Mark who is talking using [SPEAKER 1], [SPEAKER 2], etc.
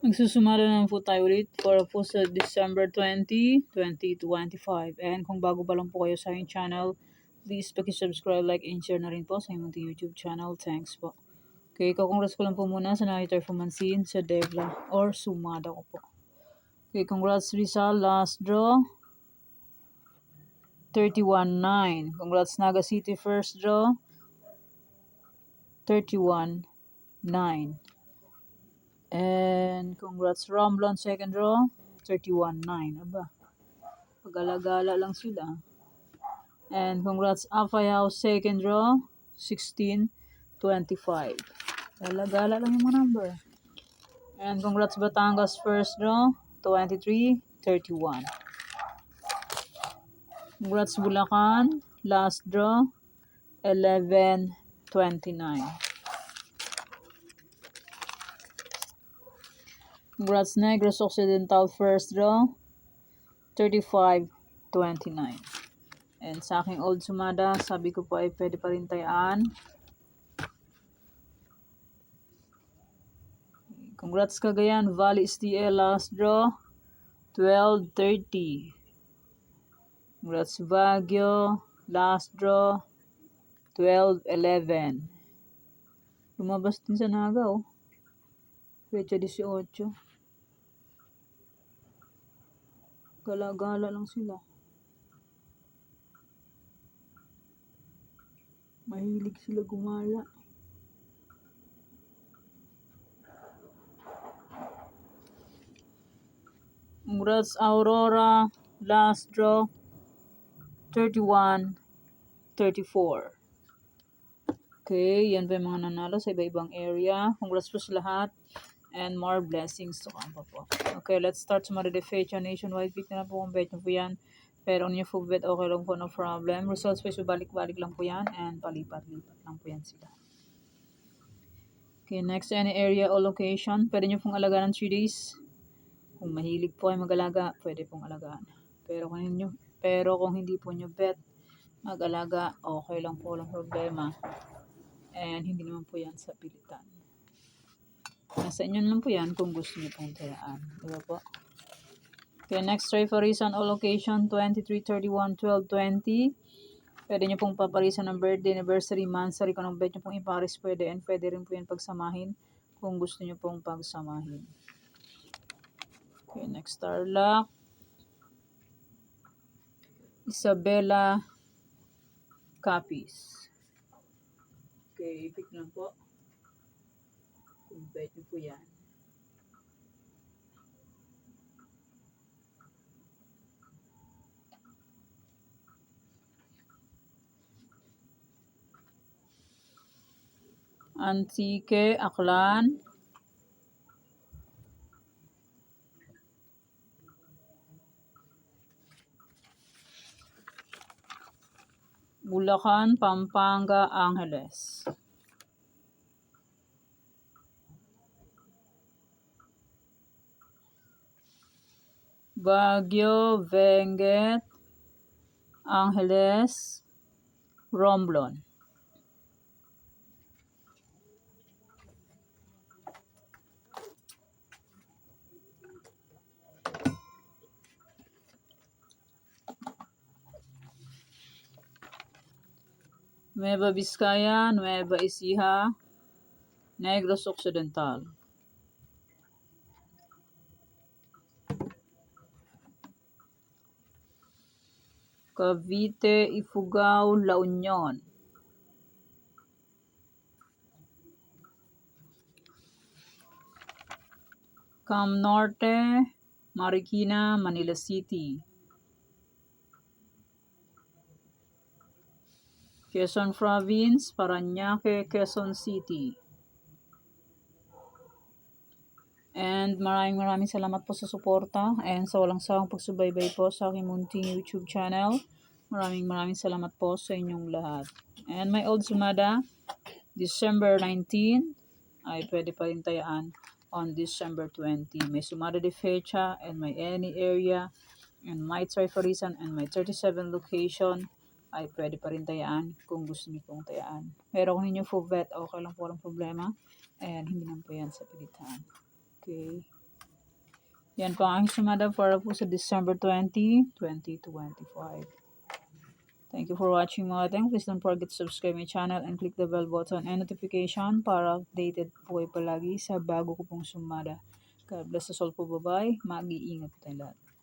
[SPEAKER 1] Magsusumara naman po tayo ulit para po sa December 20, 2025. And kung bago pa lang po kayo sa aking channel, please subscribe, like, and share na rin po sa inyong YouTube channel. Thanks po. Okay, congrats ko lang po muna sa nakita Fumansin sa Devla or Sumada ko po. Okay, congrats Rizal, last draw. 31-9. Congrats Naga City, first draw. 31-9. And congrats Romblon, second draw. 31-9. Aba, pag-alagala lang sila. And congrats Afay House, second draw. 16-25. Alagala lang yung mga number. And congrats Batangas, first draw. 23-31. Congrats Bulacan, last draw. 11-29. Congrats Negros Occidental, first draw. 35-29. And sa aking old sumada, sabi ko po ay pwede pa rin tayaan. Congrats Cagayan Valley STL, last draw. 12-30. Congrats Baguio, last draw. 12-11. Lumabas din sa Naga, oh. Pecha 18. Gala-gala lang sila. Mahilig sila gumala. Congrats Aurora, last draw. 31-34. Okay, yan pa yung mga nanalo sa iba-ibang area. Congrats po sa lahat. And more blessings to come pa po. Okay, let's start sa mga fecha nationwide. Pick na po kung bet nyo po yan. Pero on yung full bet, okay lang po, no problem. Results po, balik-balik lang po yan. And palipat-lipat lang po yan sila. Okay, next, any area or location. Pwede nyo pong alagaan ng 3 days. Kung mahilig po ay mag-alaga, pwede pong alagaan. Pero kung hindi po nyo bet, mag-alaga, okay lang po, walang problema. And hindi naman po yan sa pilitan. Nasa inyo naman po yan kung gusto niyo pong tayaan. Diba po? Okay, next try for reason o location, 23, 31, 12, 20. Pwede nyo pong paparisan ng birthday, anniversary, monthsary. Kung anong bet nyo pong iparis, pwede. And pwede rin po yan pagsamahin kung gusto nyo pong pagsamahin. Okay, next star luck. Isabella Capiz. Okay, pick lang po. Kung bet nyo po yan. Antique, Aklan. Bulacan, Pampanga, Angeles. Baguio, Benguet, Angeles, Romblon. Nueva Vizcaya, Nueva Ecija, Negros Occidental. Cavite, Ifugao, La Union. Cam Norte, Marikina, Manila City. Quezon Province, Parañaque, Quezon City. And maraming salamat po sa suporta and sa walang sawang pagsubaybay po sa aking munting YouTube channel. Maraming salamat po sa inyong lahat. And my old sumada, December 19, ay pwede pa rin tayaan on December 20. May sumada de fecha and may any area and my try for reason and my 37 location ay pwede pa rin tayaan kung gusto niyo pong tayaan. Pero kung hindi full bet, okay lang po, walang problema. And hindi naman po yan sa pilitan. Okay. Yan po ang aking sumada para po sa December 20, 2025. Thank you for watching mga teng. Please don't forget to subscribe my channel and click the bell button and notification para updated po kayo palagi sa bago ko pong sumada. God bless us all po. Bye-bye. Mag-iingat po tayo lahat.